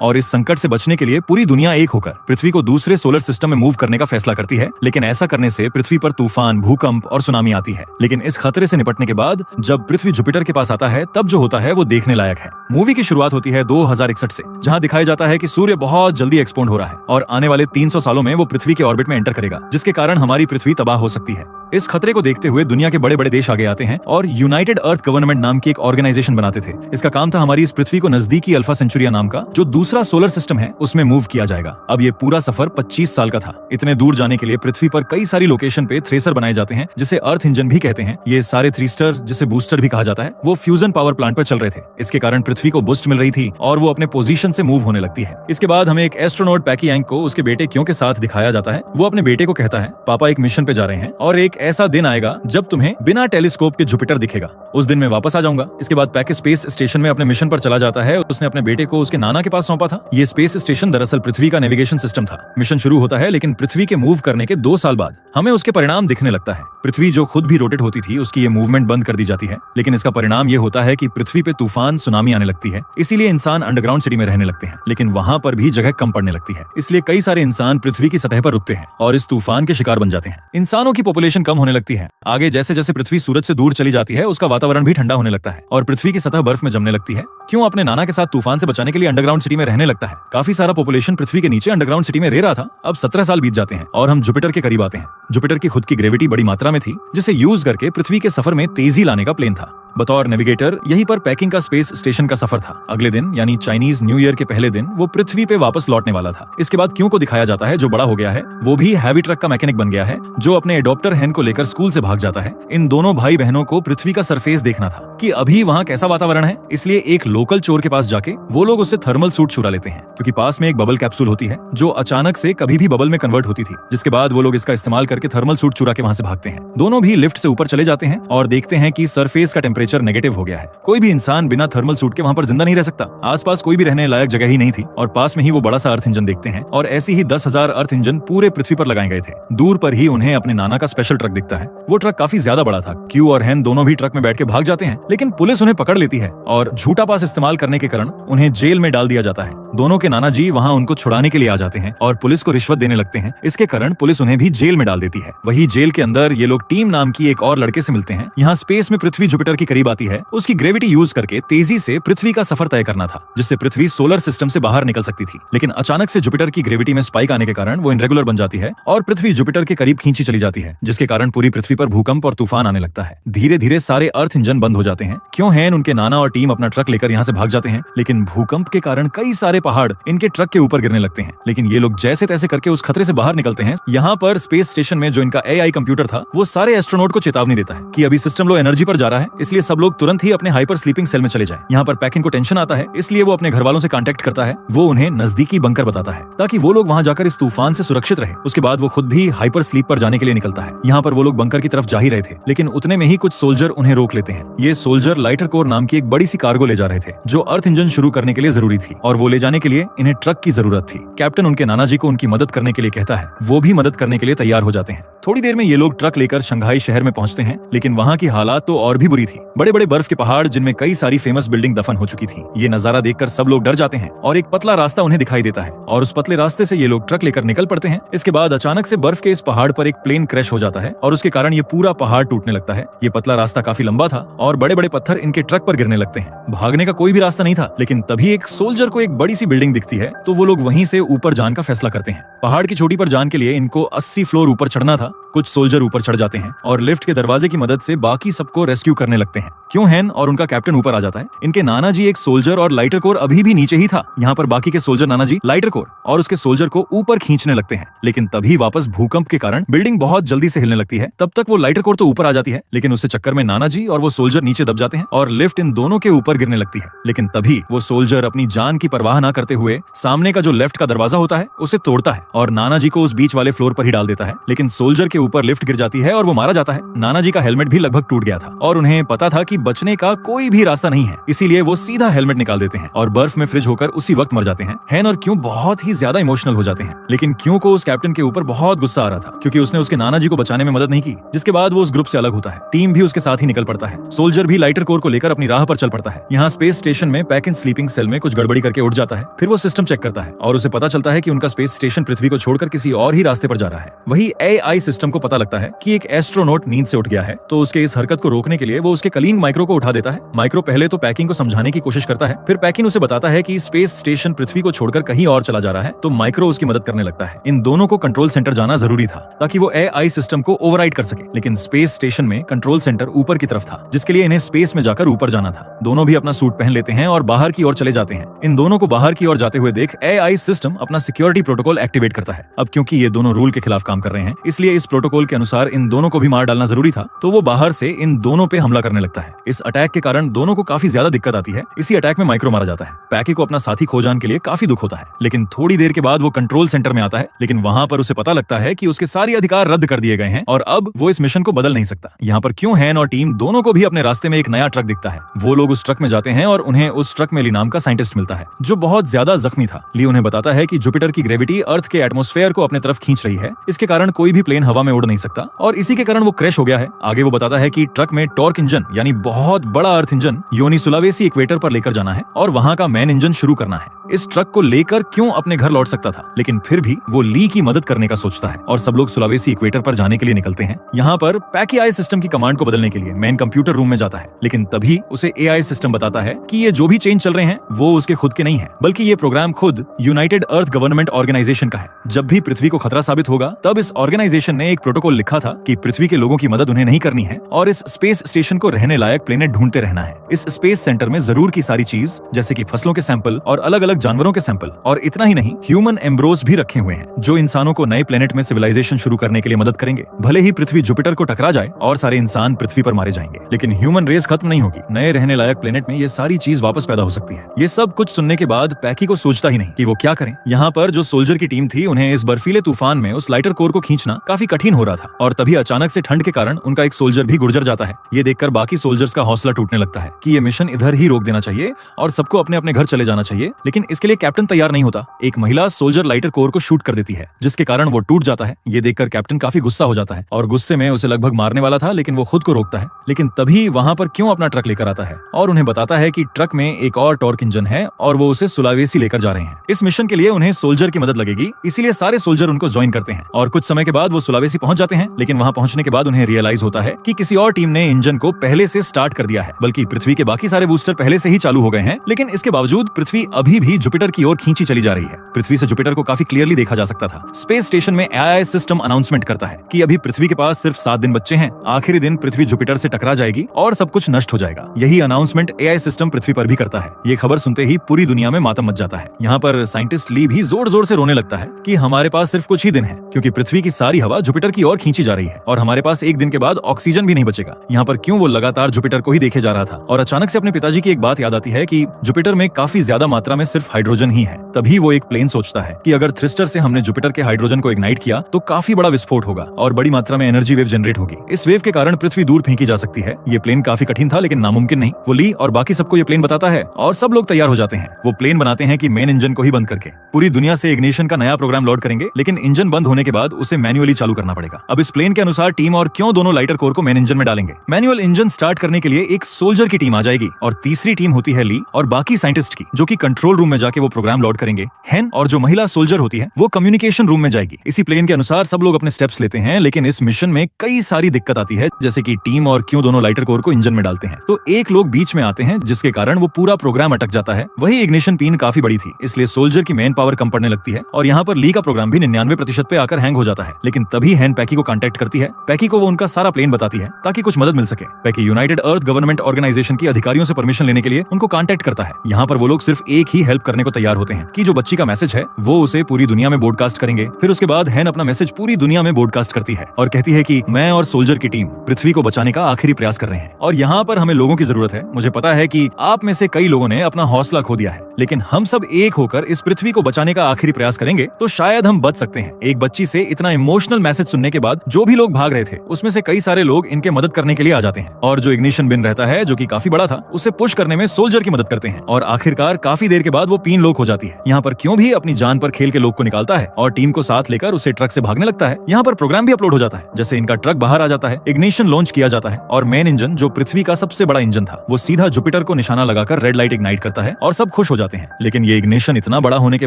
और इस संकट से बचने के लिए पूरी दुनिया एक होकर पृथ्वी को दूसरे सोलर सिस्टम में मूव करने का फैसला करती है। लेकिन ऐसा करने से पृथ्वी पर तूफान, भूकंप और सुनामी आती है। लेकिन इस खतरे से निपटने के बाद जब पृथ्वी जुपिटर के पास आता है तब जो होता है वो देखने लायक है। मूवी की शुरुआत होती है 2061 से, जहां दिखाया जाता है कि सूर्य बहुत जल्दी एक्सपोंड हो रहा है और आने वाले 300 सालों में वो पृथ्वी के ऑर्बिट में एंटर करेगा, जिसके कारण हमारी पृथ्वी तबाह हो सकती है। इस खतरे को देखते हुए दुनिया के बड़े बड़े देश आगे आते हैं और यूनाइटेड अर्थ गवर्नमेंट नाम की एक ऑर्गेनाइजेशन बनाते थे। इसका काम था हमारी इस पृथ्वी को नजदीकी अल्फा सेंचुरिया नाम का जो दूसरा सोलर सिस्टम है उसमें मूव किया जाएगा। अब ये पूरा सफर 25 साल का था। इतने दूर जाने के लिए पृथ्वी पर कई सारी लोकेशन पे थ्रेसर बनाए जाते हैं जिसे अर्थ इंजन भी कहते हैं। ये सारे थ्रीस्टर, जिसे बूस्टर भी कहा जाता है, वो फ्यूजन पावर प्लांट पर चल रहे थे। इसके कारण पृथ्वी को बूस्ट मिल रही थी और वो अपने पोजीशन से मूव होने लगती है। इसके बाद हमें एक एस्ट्रोनॉट पैकी यांग को उसके बेटे क्यों के साथ दिखाया जाता है। वो अपने बेटे को कहता है, पापा एक मिशन पे जा रहे हैं और एक ऐसा दिन आएगा जब तुम्हें बिना टेलीस्कोप के जुपिटर दिखेगा। उस दिन मैं वापस आ जाऊंगा। इसके बाद पैक स्पेस स्टेशन में अपने मिशन पर चला जाता है। उसने अपने बेटे को उसके नाना के पास सौंपा था। ये स्पेस स्टेशन दरअसल पृथ्वी का नेविगेशन सिस्टम था। मिशन शुरू होता है, लेकिन पृथ्वी के मूव करने के 2 साल बाद हमें उसके परिणाम दिखने लगता है। पृथ्वी जो खुद भी रोटेट होती थी उसकी ये मूवमेंट बंद कर दी जाती है। लेकिन इसका परिणाम ये होता है कि पृथ्वी पे तूफान, सुनामी आने लगती है। इसीलिए इंसान अंडरग्राउंड सिटी में रहने लगते हैं, लेकिन वहां पर भी जगह कम पड़ने लगती है। इसलिए कई सारे इंसान पृथ्वी की सतह पर रुकते हैं और इस तूफान के शिकार बन जाते हैं। इंसानों की पॉपुलेशन कम होने लगती है। आगे जैसे जैसे पृथ्वी सूरज से दूर चली जाती है उसका वातावरण भी ठंडा होने लगता है और पृथ्वी की सतह बर्फ में जमने लगती है। क्यों अपने नाना के साथ तूफान से बचाने के लिए अंडरग्राउंड सिटी में रहने लगता है। काफी सारा पॉपुलेशन पृथ्वी के नीचे अंडरग्राउंड सिटी में रह रहा था। अब 17 साल बीत जाते हैं और हम जुपिटर के करीब आते हैं। जुपिटर की खुद की ग्रेविटी बड़ी मात्रा में थी, जिसे यूज करके पृथ्वी के सफर में तेजी लाने का प्लान था। बतौर नेविगेटर यहीं पर पैकिंग का स्पेस स्टेशन का सफर था। अगले दिन यानी चाइनीज न्यू ईयर के पहले दिन वो पृथ्वी पे वापस लौटने वाला था। इसके बाद क्यों को दिखाया जाता है जो बड़ा हो गया है, वो भी हैवी ट्रक का मैकेनिक बन गया है, जो अपने एडॉप्टर हैन को लेकर स्कूल से भाग जाता है। इन दोनों भाई बहनों को पृथ्वी का सरफेस देखना था कि अभी वहाँ कैसा वातावरण है। इसलिए एक लोकल चोर के पास जाके वो लोग उससे थर्मल सूट चुरा लेते हैं, क्योंकि पास में एक बबल कैप्सूल होती है जो अचानक से कभी भी बबल में कन्वर्ट होती थी। जिसके बाद वो लोग इसका इस्तेमाल करके थर्मल सूट चुरा के वहाँ से भागते हैं। दोनों भी लिफ्ट से ऊपर चले जाते हैं और देखते हैं कि सरफेस का टेम्परेचर नेगेटिव हो गया है। कोई भी इंसान बिना थर्मल सूट के वहाँ पर जिंदा नहीं रह सकता। आसपास कोई भी रहने लायक जगह ही नहीं थी और पास में ही वो बड़ा सा अर्थ इंजन देखते हैं और ऐसी ही 10,000 अर्थ इंजन पूरे पृथ्वी पर लगाए गए थे। दूर पर ही उन्हें अपने नाना का स्पेशल ट्रक दिखता है। वो ट्रक काफी ज्यादा बड़ा था। क्यू और हैन दोनों भी ट्रक में बैठ के भाग जाते हैं, लेकिन पुलिस उन्हें पकड़ लेती है और झूठा पास इस्तेमाल करने के कारण उन्हें जेल में डाल दिया जाता है। दोनों के नाना जी वहाँ उनको छुड़ाने के लिए आ जाते हैं और पुलिस को रिश्वत देने लगते हैं। इसके कारण पुलिस उन्हें भी जेल में डाल देती है। वही जेल के अंदर ये लोग टीम नाम की एक और लड़के से मिलते हैं। यहाँ स्पेस में पृथ्वी जुपिटर के करीब आती है। उसकी ग्रेविटी यूज करके तेजी से पृथ्वी का सफर तय करना था, जिससे पृथ्वी सोलर सिस्टम से बाहर निकल सकती थी। लेकिन अचानक से जुपिटर की ग्रेविटी में स्पाइक आने के कारण वो इनरेगुलर बन जाती है और पृथ्वी जुपिटर के करीब खींची चली जाती है, जिसके कारण पूरी पृथ्वी पर भूकंप और तूफान आने लगता है। धीरे धीरे सारे अर्थ इंजन बंद हो जाते हैं। क्यों हैन, उनके नाना और टीम अपना ट्रक लेकर यहाँ से भाग जाते हैं, लेकिन भूकंप के कारण कई सारे पहाड़ इनके ट्रक के ऊपर गिरने लगते हैं। लेकिन ये लोग जैसे तैसे करके उस खतरे से बाहर निकलते हैं। यहाँ पर स्पेस स्टेशन में जो इनका एआई कंप्यूटर था वो सारे एस्ट्रोनॉट को चेतावनी देता है कि अभी सिस्टम लो एनर्जी पर जा रहा है, इसलिए सब लोग तुरंत ही अपने हाइपर स्लीपिंग सेल में चले जाएं। यहाँ पर पैकिंग को टेंशन आता है, इसलिए वो अपने घर वालों से कांटेक्ट करता है। वो उन्हें नजदीकी बंकर बताता है ताकि वो लोग वहाँ जाकर इस तूफान से सुरक्षित रहे। उसके बाद वो खुद भी हाइपर स्लीप पर जाने के लिए निकलता है। यहाँ पर वो लोग बंकर की तरफ जा ही रहे थे, लेकिन उतने में ही कुछ सोल्जर उन्हें रोक लेते हैं। ये सोल्जर लाइटर कोर नाम की एक बड़ी सी कार्गो ले जा रहे थे जो अर्थ इंजन शुरू करने के लिए जरूरी थी, और वो ले जाने के लिए इन्हें ट्रक की जरूरत थी। कैप्टन उनके नाना जी को उनकी मदद करने के लिए कहता है। वो भी मदद करने के लिए तैयार हो जाते हैं। थोड़ी देर में ये लोग ट्रक लेकर शंघाई शहर में पहुंचते हैं, लेकिन वहाँ की हालात तो और भी बुरी थी। बड़े बड़े बर्फ के पहाड़ जिनमें कई सारी फेमस बिल्डिंग दफन हो चुकी थी। ये नजारा देखकर सब लोग डर जाते हैं और एक पतला रास्ता उन्हें दिखाई देता है और उस पतले रास्ते से ये लोग ट्रक लेकर निकल पड़ते हैं। इसके बाद अचानक से बर्फ के इस पहाड़ पर एक प्लेन क्रैश हो जाता है और उसके कारण ये पूरा पहाड़ टूटने लगता है। ये पतला रास्ता काफी लंबा था और बड़े बड़े पत्थर इनके ट्रक पर गिरने लगते हैं। भागने का कोई भी रास्ता नहीं था, लेकिन तभी एक सोल्जर को एक बड़ी सी बिल्डिंग दिखती है, तो वो लोग वहीं से ऊपर जाने का फैसला करते हैं। पहाड़ की चोटी पर जाने के लिए इनको 80 फ्लोर ऊपर चढ़ना था। कुछ सोल्जर ऊपर चढ़ जाते हैं और लिफ्ट के दरवाजे की मदद से बाकी सबको रेस्क्यू करने लगते हैं। क्यों हैन और उनका कैप्टन ऊपर आ जाता है। इनके नाना जी एक सोल्जर और लाइटर कोर अभी भी नीचे ही था। यहाँ पर बाकी के सोल्जर नाना जी, लाइटर कोर और उसके सोल्जर को ऊपर खींचने लगते हैं, लेकिन तभी वापस भूकंप के कारण बिल्डिंग बहुत जल्दी से हिलने लगती है। तब तक वो लाइटर कोर तो ऊपर आ जाती है, लेकिन उससे चक्कर में नाना जी और वो सोल्जर नीचे दब जाते हैं और लिफ्ट इन दोनों के ऊपर गिरने लगती है। लेकिन तभी वो सोल्जर अपनी जान की परवाह न करते हुए सामने का जो लेफ्ट का दरवाजा होता है उसे तोड़ता है और नाना जी को उस बीच वाले फ्लोर पर ही डाल देता है। लेकिन सोल्जर के ऊपर लिफ्ट गिर जाती है और वो मारा जाता है। नाना जी का हेलमेट भी लगभग टूट गया था और उन्हें पता था कि बचने का कोई भी रास्ता नहीं है, इसीलिए वो सीधा हेलमेट निकाल देते हैं और बर्फ में फ्रिज होकर उसी वक्त मर जाते हैं। हैन और क्यों बहुत ही ज्यादा इमोशनल हो जाते हैं, लेकिन क्यों को उस कैप्टन के ऊपर बहुत गुस्सा आ रहा था क्योंकि उसने उसके नाना जी को बचाने में मदद नहीं की। जिसके बाद वो उस ग्रुप से अलग होता है। टीम भी उसके साथ ही निकल पड़ता है। सोल्जर भी लाइटर कोर को लेकर अपनी राह पर चल पड़ता है। यहाँ स्पेस स्टेशन में पैक इन स्लीपिंग सेल में कुछ गड़बड़ी करके उठ जाता है है। फिर वो सिस्टम चेक करता है और उसे पता चलता है कि उनका स्पेस स्टेशन पृथ्वी को छोड़कर किसी और ही रास्ते पर जा रहा है। वही एआई सिस्टम को पता लगता है कि एक एस्ट्रोनॉट नींद से उठ गया है, तो उसके इस हरकत को रोकने के लिए वो उसके कलीग माइक्रो को उठा देता है। माइक्रो पहले तो पैकिंग को समझाने की कोशिश करता है, फिर पैकिंग उसे बताता है कि स्पेस स्टेशन पृथ्वी को छोड़कर कहीं और चला जा रहा है, तो माइक्रो उसकी मदद करने लगता है। इन दोनों को कंट्रोल सेंटर जाना जरूरी था ताकि वो एआई सिस्टम को ओवरराइड कर सके, लेकिन स्पेस स्टेशन में कंट्रोल सेंटर ऊपर की तरफ था, जिसके लिए इन्हें स्पेस में जाकर ऊपर जाना था। दोनों भी अपना सूट पहन लेते हैं और बाहर की ओर चले जाते हैं। इन दोनों को बाहर की ओर जाते हुए देख एआई सिस्टम अपना सिक्योरिटी प्रोटोकॉल एक्टिवेट करता है। अब क्योंकि ये दोनों रूल के खिलाफ काम कर रहे हैं, इसलिए इस प्रोटोकॉल के अनुसार इन दोनों को भी मार डालना जरूरी था, तो वो बाहर से इन दोनों पे हमला करने लगता है। इस अटैक के कारण दोनों को काफी ज्यादा दिक्कत आती है। इसी अटैक में माइक्रो मारा जाता है। पैकी को अपना साथी खो जाने के लिए काफी दुख होता है, लेकिन थोड़ी देर के बाद वो कंट्रोल सेंटर में आता है, लेकिन वहां पर उसे पता लगता है कि उसके सारे अधिकार रद्द कर दिए गए हैं और अब वो इस मिशन को बदल नहीं सकता। यहाँ पर क्यों हैन और टीम दोनों को भी अपने रास्ते में एक नया ट्रक दिखता है। वो लोग उस ट्रक में जाते हैं और उन्हें उस ट्रक में ली नाम का साइंटिस्ट मिलता है, जो बहुत ज्यादा जख्मी था। ली उन्हें बताता है कि जुपिटर की ग्रेविटी अर्थ के एटमॉस्फेयर को अपने तरफ खींच रही है, इसके कारण कोई भी प्लेन हवा में उड़ नहीं सकता और इसी के कारण वो क्रैश हो गया है। आगे वो बताता है कि ट्रक में टॉर्क इंजन यानी बहुत बड़ा अर्थ इंजन योनी सुलावेसी इक्वेटर पर लेकर जाना है और वहां का मेन इंजन शुरू करना है। इस ट्रक को लेकर क्यों अपने घर लौट सकता था, लेकिन फिर भी वो ली की मदद करने का सोचता है और सब लोग सुलावेसी इक्वेटर पर जाने के लिए निकलते हैं। यहाँ पर पैकी आई सिस्टम की कमांड को बदलने के लिए मेन कंप्यूटर रूम में जाता है, लेकिन तभी उसे एआई सिस्टम बताता है कि ये जो भी चेंज चल रहे हैं वो उसके खुद के नहीं है, बल्कि ये प्रोग्राम खुद यूनाइटेड अर्थ गवर्नमेंट ऑर्गेनाइजेशन का है। जब भी पृथ्वी को खतरा साबित होगा, तब इस ऑर्गेनाइजेशन ने एक प्रोटोकॉल लिखा था कि पृथ्वी के लोगों की मदद उन्हें नहीं करनी है और इस स्पेस स्टेशन को रहने लायक प्लेनेट ढूंढते रहना है। इस स्पेस सेंटर में जरूर की सारी चीज जैसे कि फसलों के सैंपल और अलग अलग जानवरों के सैंपल और इतना ही नहीं ह्यूमन एम्ब्रोस भी रखे हुए हैं, जो इंसानों को नए प्लेनेट में सिविलाइजेशन शुरू करने के लिए मदद करेंगे। भले ही पृथ्वी जुपिटर को टकरा जाए और सारे इंसान पृथ्वी पर मारे जाएंगे, लेकिन ह्यूमन रेस खत्म नहीं होगी। नए रहने लायक प्लेनेट में ये सारी चीज वापस पैदा हो सकती है। ये सब कुछ सुनने के बाद पैकी को सोचता ही नहीं कि वो क्या करें। यहाँ पर जो सोल्जर की टीम थी, उन्हें इस बर्फीले तूफान में उस लाइटर कोर को खींचना काफी कठिन हो रहा था और तभी अचानक से ठंड के कारण उनका एक सोल्जर भी गुर्जर जाता है। ये देखकर बाकी सोल्जर्स का हौसला टूटने लगता है कि ये मिशन इधर ही रोक देना चाहिए और सबको अपने अपने घर चले जाना चाहिए, लेकिन इसके लिए कैप्टन तैयार नहीं होता। एक महिला सोल्जर लाइटर कोर को शूट कर देती है, जिसके कारण वो टूट जाता है। ये देखकर कैप्टन काफी गुस्सा हो जाता है और गुस्से में उसे लगभग मारने वाला था, लेकिन वो खुद को रोकता है। लेकिन तभी वहां पर क्यों अपना ट्रक लेकर आता है और उन्हें बताता है कि ट्रक में एक और टॉर्क इंजन है और वो उसे सुलावेसी लेकर जा रहे हैं। इस मिशन के लिए उन्हें सोल्जर की मदद लगेगी, इसीलिए सारे सोल्जर उनको ज्वाइन करते हैं और कुछ समय के बाद वो सुलावेसी पहुंच जाते हैं। लेकिन वहां पहुंचने के बाद उन्हें रियलाइज होता है कि किसी और टीम ने इंजन को पहले से स्टार्ट कर दिया है, बल्कि पृथ्वी के बाकी सारे बूस्टर पहले से ही चालू हो गए हैं। लेकिन इसके बावजूद पृथ्वी अभी भी जुपिटर की ओर खींची चली जा रही है। पृथ्वी से जुपिटर को काफी क्लियरली देखा जा सकता था। स्पेस स्टेशन में एआई सिस्टम अनाउंसमेंट करता है कि अभी पृथ्वी के पास सिर्फ 7 दिन बच्चे हैं। आखिरी दिन पृथ्वी जुपिटर से टकरा जाएगी और सब कुछ नष्ट हो जाएगा। यही अनाउंसमेंट एआई सिस्टम पृथ्वी पर भी करता है। ये खबर सुनते ही पूरी दुनिया में मातम मच जाता है। यहाँ पर साइंटिस्ट ली भी जोर जोर से रोने लगता है कि हमारे पास सिर्फ कुछ ही दिन है, क्योंकि पृथ्वी की सारी हवा जुपिटर की ओर खींची जा रही है और हमारे पास एक दिन के बाद ऑक्सीजन भी नहीं बचेगा। यहाँ पर क्यों वो लगातार जुपिटर को ही देखे जा रहा था और अचानक से अपने पिताजी की एक बात याद आती है कि जुपिटर में काफी ज्यादा मात्रा में सिर्फ हाइड्रोजन ही है। तभी वो एक प्लेन सोचता है कि अगर थ्रिस्टर से हमने जुपिटर के हाइड्रोजन को इग्नाइट किया तो काफी बड़ा विस्फोट होगा और बड़ी मात्रा में एनर्जी वेव जनरेट होगी। इस वेव के कारण पृथ्वी दूर फेंकी जा सकती है। ये प्लेन काफी कठिन था, लेकिन नामुमकिन नहीं। वो ली और बाकी सबको ये प्लेन बताता है और सब लोग तैयार हो जाते हैं। वो प्लेन बनाते हैं कि मेन इंजन को ही बंद करके पूरी दुनिया से इग्निशन का नया प्रोग्राम लोड करेंगे, लेकिन इंजन बंद होने के बाद उसे मैन्युअली चालू करना पड़ेगा। अब इस प्लेन के अनुसार टीम और क्यों दोनों लाइटर कोर को मेन इंजन में डालेंगे। मैनुअल इंजन स्टार्ट करने के लिए एक सोल्जर की टीम आ जाएगी और तीसरी टीम होती है ली और बाकी साइंटिस्ट की, जो कि कंट्रोल रूम में जाके वो प्रोग्राम लोड करेंगे। हेन और जो महिला सोल्जर होती है वो कम्युनिकेशन रूम में जाएगी। इसी प्लेन के अनुसार सब लोग अपने स्टेप्स लेते हैं, लेकिन इस मिशन में कई सारी दिक्कत आती है, जैसे कि टीम और क्यों दोनों लाइटर कोर को इंजन में डालते हैं तो एक लोग बीच में आते हैं, जिसके कारण वो पूरा प्रोग्राम अटक जाता है। वही इग्निशन पिन काफी बड़ी थी, इसलिए सोल्जर की मेन पावर कम पड़ने लगती है और यहाँ पर ली का प्रोग्राम भी 99% पे आकर हैंग हो जाता है। लेकिन तभी हैन पैकी को कांटेक्ट करती है। पैकी को वो उनका सारा प्लेन बताती है ताकि कुछ मदद मिल सके। पैकी यूनाइटेड अर्थ गवर्नमेंट ऑर्गेनाइजेशन की अधिकारियों से परमिशन लेने के लिए उनको कांटेक्ट करता है। यहाँ पर वो लोग सिर्फ एक ही हेल्प करने को तैयार होते हैं कि जो बच्ची का मैसेज है वो उसे पूरी दुनिया में ब्रॉडकास्ट करेंगे। फिर उसके बाद हैन अपना मैसेज पूरी दुनिया में ब्रॉडकास्ट करती है और कहती है कि मैं और सोल्जर की टीम पृथ्वी को बचाने का आखिरी प्रयास कर रहे हैं और यहाँ पर हमें लोगों की जरूरत है। मुझे पता है कि आप में से कई लोगों ने अपना हौसला खो दिया है, लेकिन हम सब एक होकर इस पृथ्वी को बचाने का आखिरी प्रयास करेंगे तो शायद हम बच सकते हैं। एक बच्ची से इतना इमोशनल मैसेज सुनने के बाद जो भी लोग भाग रहे थे उसमें से कई सारे लोग इनके मदद करने के लिए आ जाते हैं और जो इग्निशन बिन रहता है, जो कि काफी बड़ा था, उसे पुश करने में सोल्जर की मदद करते हैं और आखिरकार काफी देर के बाद वो पिन लॉक हो जाती है। यहाँ पर क्यों भी अपनी जान पर खेल के लोग को निकालता है और टीम को साथ लेकर उसे ट्रक से भागने लगता है। यहाँ पर प्रोग्राम भी अपलोड हो जाता है, जैसे इनका ट्रक बाहर आ जाता है, इग्निशन लॉन्च किया जाता है और मेन इंजन जो पृथ्वी का सबसे बड़ा इंजन था वो सीधा जुपिटर को निशाना लगाकर रेड लाइट इग्नाइट करता है और सब खुश हो जाते हैं। लेकिन ये इग्निशन इतना बड़ा होने के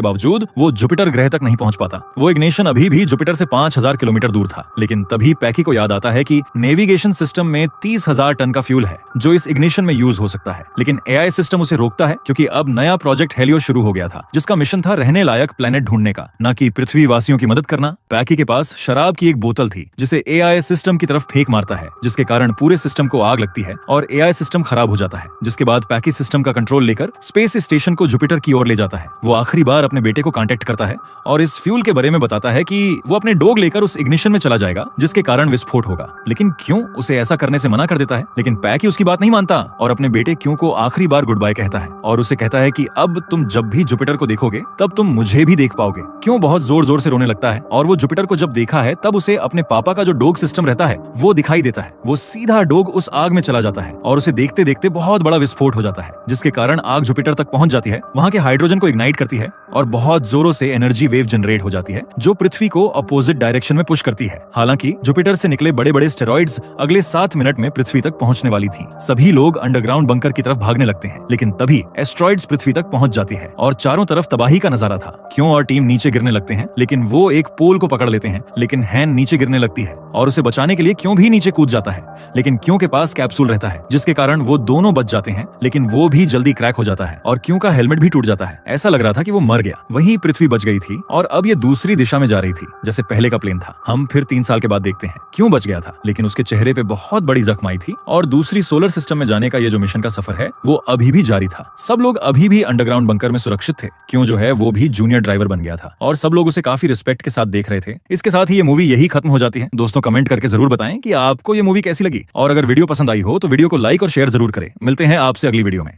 बावजूद वो जुपिटर ग्रह तक नहीं पहुंच पाता। वो इग्निशन अभी भी जुपिटर से 5000 किलोमीटर दूर था। लेकिन तभी पैकी को याद आता है कि नेविगेशन सिस्टम में 30,000 टन का फ्यूल है जो इस इग्निशन में यूज हो सकता है। लेकिन एआई सिस्टम उसे रोकता है क्योंकि अब नया प्रोजेक्ट हेलियो शुरू हो गया था, जिसका मिशन था रहने लायक प्लेनेट ढूंढने का, न कि पृथ्वी वासियों की मदद करना। पैकी के पास शराब की एक बोतल थी जिसे एआई सिस्टम की तरफ फेंक मारता है, जिसके कारण पूरे सिस्टम को आग लगती है और एआई सिस्टम खराब हो जाता है। जिसके बाद पैकी सिस्टम का कंट्रोल लेकर स्पेस स्टेशन को जुपिटर की ओर ले जाता है। वो आखिरी बार अपने बेटे को कांटेक्ट करता है और इस फ्यूल के बारे में बताता है कि वो अपने डॉग लेकर उस इग्निशन में चला जाएगा जिसके कारण विस्फोट होगा। लेकिन क्यों उसे ऐसा करने से मना कर देता है। लेकिन पैकी उसकी बात नहीं मानता और अपने बेटे क्यों को आखिरी बार गुड बाय कहता है और उसे कहता है कि अब तुम जब भी जुपिटर को देखोगे तब तुम मुझे भी देख पाओगे। क्यों बहुत जोर जोर से रोने लगता है और वो जुपिटर को जब देखा है तब उसे अपने पापा का जो डॉग सिस्टम रहता है वो दिखाई देता है। वो सीधा डॉग उस आग में चला जाता है और उसे देखते देखते बहुत बड़ा विस्फोट हो जाता है, जिसके कारण आग जुपिटर तक पहुंच जाती है, वहां के हाइड्रोजन को इग्नाइट करती है और बहुत जोरों से एनर्जी वेव जनरेट हो जाती है जो पृथ्वी को अपोजिट डायरेक्शन में पुश करती है। हालांकि जुपिटर से निकले बड़े बड़े स्टेरॉइड्स अगले 7 मिनट में पृथ्वी तक पहुंचने वाली थी। सभी लोग अंडरग्राउंड बंकर की तरफ भागने लगते हैं, लेकिन तभी एस्ट्रॉइड्स पृथ्वी तक पहुंच जाती है और चारों तरफ तबाही का नजारा था। क्यों और टीम नीचे गिरने लगते हैं, लेकिन वो एक पोल को पकड़ लेते हैं, लेकिन हैन नीचे गिरने लगती है और उसे बचाने के लिए क्यों भी नीचे कूद जाता है। लेकिन क्यों के पास कैप्सूल रहता है जिसके कारण वो दोनों बच जाते हैं, लेकिन वो भी जल्दी क्रैक हो जाता है और क्यों का हेलमेट भी टूट जाता है। ऐसा लग रहा था कि वो मर गया। वहीं पृथ्वी बच गई थी और अब ये दूसरी दिशा में जा रही थी जैसे पहले का प्लेन था। हम फिर 3 साल के बाद देखते हैं क्यों बच गया था, लेकिन उसके चेहरे पे बहुत बड़ी जख्म आई थी और दूसरी सोलर सिस्टम में जाने का ये जो मिशन का सफर है वो अभी भी जारी था। सब लोग अभी भी अंडरग्राउंड बंकर में सुरक्षित थे। क्यों जो है वो भी जूनियर ड्राइवर बन गया था और सब लोग उसे काफी रिस्पेक्ट के साथ देख रहे थे। इसके साथ ही ये मूवी यही खत्म हो जाती है। दोस्तों कमेंट करके जरूर बताएं कि आपको ये मूवी कैसी लगी और अगर वीडियो पसंद आई हो तो वीडियो को लाइक और शेयर जरूर करें। मिलते हैं आपसे अगली वीडियो में।